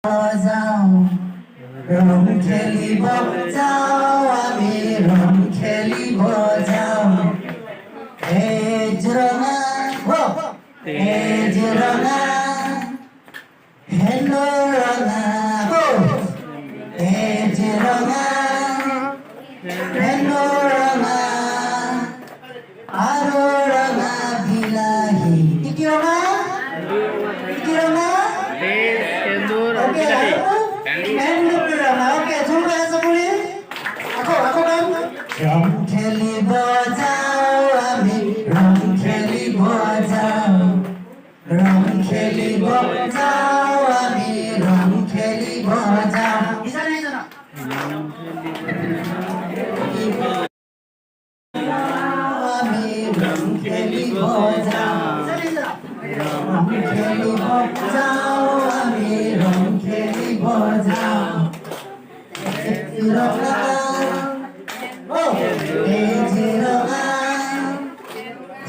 যাওঁ ৰং খেলিব যাওঁ আমি ৰং খেলিব যাওঁ ৰঙা ৰঙা হেল্ল ৰঙা ৰঙা হেল্ল ৰঙা আৰু ৰঙা বিলাহী কি ৰঙা রং খেলিব যাওঁ আমি রং খেলিব যাওঁ রং খেলিব যাওঁ আমি রং খেলিব যাওঁ আমি রং খেলিব যাওঁ রং খেলিব যাওঁ আমি রং খেলিব যাওঁ রঙা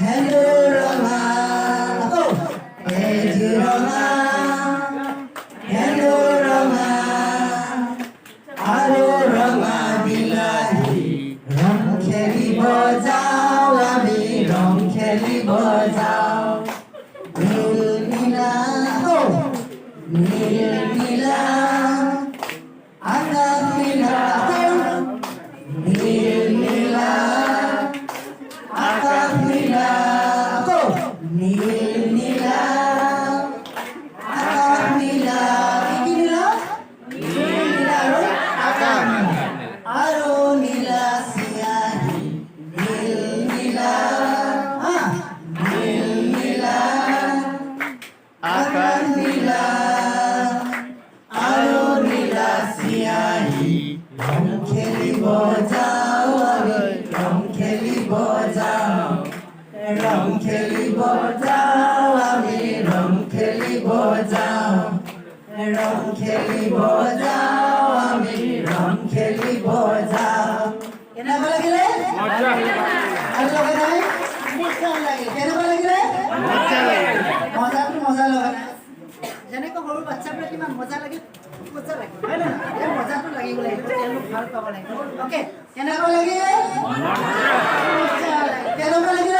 hello Rama Rama hello Rama aro Rama bilahi rong khelibo jao ami rong khelibo jao nil nila akak nila nil nila akak nila nil nila akak nila iki nila nil nila akak aro nila siahi nil nila nil nila akak nila aro nila siahi rong khelibo jao ami rong khelibo jao রং খেলিব যাওঁ আমি রং খেলিব যাওঁ রং খেলিব যাওঁ আমি রং খেলিব যাওঁ কেনেকুৱা লাগিলে আৰু লগা নাই মজা লাগিল কেনেকুৱা লাগিলে মজাটো মজা লগা নাই যেনেকৈ সৰু বাচ্চাবোৰে কিমান মজা লাগিল হয় না এই মজাটো লাগি গ'লে তেওঁলোক ভাল পাব লাগিব অ'কে কেনেকুৱা লাগিলে কেনেকুৱা লাগিলে